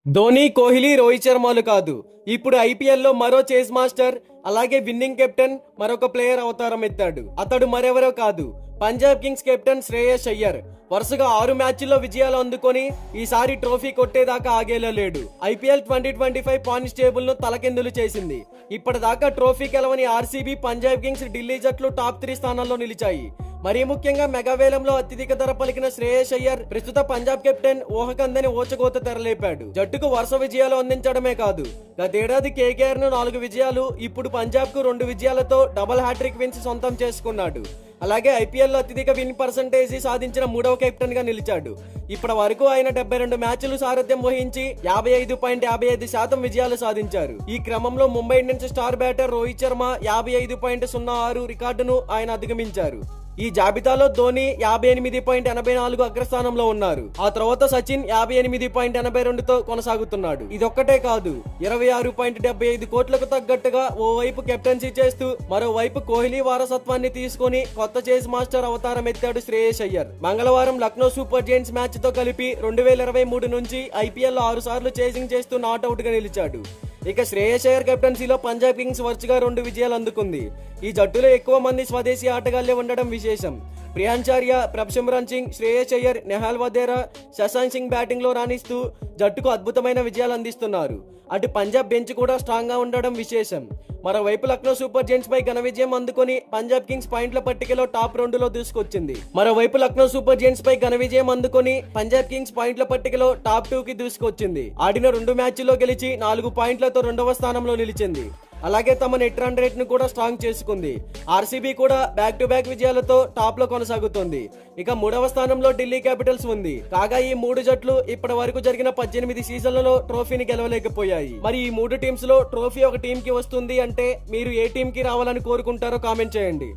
ధోని, కోహ్లీ, రోహిత్ శర్మలు కాదు, ఇప్పుడు ఐపీఎల్ లో మరో చేస్ మాస్టర్ అలాగే విన్నింగ్ కెప్టెన్ మరొక ప్లేయర్ అవతారం ఎత్తాడు. అతడు మరెవరో కాదు, పంజాబ్ కింగ్స్ కెప్టెన్ శ్రేయస్ అయ్యర్. వరుసగా 6 మ్యాచ్ల్లో విజయాలు అందుకొని ఈసారి ట్రోఫీ కొట్టేదాకా ఆగేలా లేడు. ఐపీఎల్ 2025 పాయింట్స్ టేబుల్ ను తలకిందులు చేసింది. ఇప్పటిదాకా ట్రోఫీ గెలవని ఆర్సీబీ, పంజాబ్ కింగ్స్, ఢిల్లీ జట్లు టాప్ 3 స్థానాల్లో నిలిచాయి. మరీ ముఖ్యంగా మెగావేలంలో అత్యధిక ధర పలికిన శ్రేయస్ అయ్యర్ ప్రస్తుత పంజాబ్ కెప్టెన్ ఊహకందని ఓచకోత తెరలేపాడు. జట్టుకు వరుస విజయాలు అందించడమే కాదు, గతేడాది కేకేఆర్ ను 4 విజయాలు, ఇప్పుడు పంజాబ్ కు 2 విజయాలతో డబుల్ హ్యాట్రిక్ విన్స్ సొంతం చేసుకున్నాడు. అలాగే ఐపీఎల్ లో అత్యధిక విన్ పర్సంటేజ్ సాధించిన 3వ కెప్టెన్ గా నిలిచాడు. ఇప్పటి వరకు ఆయన 72 మ్యాచ్లు సారథ్యం వహించి 55.55% విజయాలు సాధించారు. ఈ క్రమంలో Mumbai Indians star batter Rohit Sharma 55.06 రికార్డును ఆయన అధిగమించారు. ఈ జాబితాలో ధోని 58.84 అగ్రస్థానంలో ఉన్నారు. ఆ తర్వాత సచిన్ 58.82తో కొనసాగుతున్నాడు. ఇదొక్కటే కాదు, 26.75 కోట్లకు తగ్గట్టుగా ఓవైపు కెప్టెన్సీ చేస్తూ మరోవైపు కోహ్లీ వారసత్వాన్ని తీసుకుని కొత్త చేస్ మాస్టర్ అవతారం ఎత్తాడు శ్రేయస్ అయ్యర్. మంగళవారం లక్నో సూపర్ జైంట్స్ మ్యాచ్ తో కలిపి 2023 నుంచి ఐపీఎల్ లో 6 సార్లు చేసింగ్ చేస్తూ నాట్అవుట్ గా నిలిచాడు. ఇక శ్రేయస్ అయ్యర్ కెప్టెన్సీలో పంజాబ్ కింగ్స్ వరుసగా 2 విజయాలు అందుకుంది. ఈ జట్టులో ఎక్కువ మంది స్వదేశీ ఆటగాళ్లే ఉండడం విశేషం. ప్రియాంచార్య, ప్రభ్సిమ్రన్ సింగ్, శ్రేయస్ అయ్యర్, నెహాల్ వధేరా, శశాంక్ సింగ్ బ్యాటింగ్ లో రాణిస్తూ జట్టుకు అద్భుతమైన విజయాలు అందిస్తున్నారు. అటు పంజాబ్ బెంచ్ కూడా స్ట్రాంగ్ గా ఉండడం విశేషం. మరోవైపు లక్నో సూపర్ జైంట్స్ పై ఘన విజయం అందుకొని పంజాబ్ కింగ్స్ పాయింట్ల పట్టికలో టాప్ 2లో దూసుకొచ్చింది. ఆడిన 2 మ్యాచ్ల్లో గెలిచి 4 పాయింట్లతో 2వ స్థానంలో నిలిచింది. అలాగే తమ నెట్ రన్ రేట్ ను కూడా స్ట్రాంగ్ చేసుకుంది. ఆర్సీబీ కూడా బ్యాక్ టు బ్యాక్ విజయాలతో టాప్ లో కొనసాగుతోంది. ఇక 3వ స్థానంలో ఢిల్లీ క్యాపిటల్స్ ఉంది. కాగా ఈ 3 జట్లు ఇప్పటి వరకు జరిగిన 18 సీజన్లలో ట్రోఫీని గెలవలేకపోయాయి. మరి ఈ 3 టీమ్స్ లో ట్రోఫీ ఒక టీం కి వస్తుంది అంటే మీరు ఏ టీం కి రావాలని కోరుకుంటారో కామెంట్ చేయండి.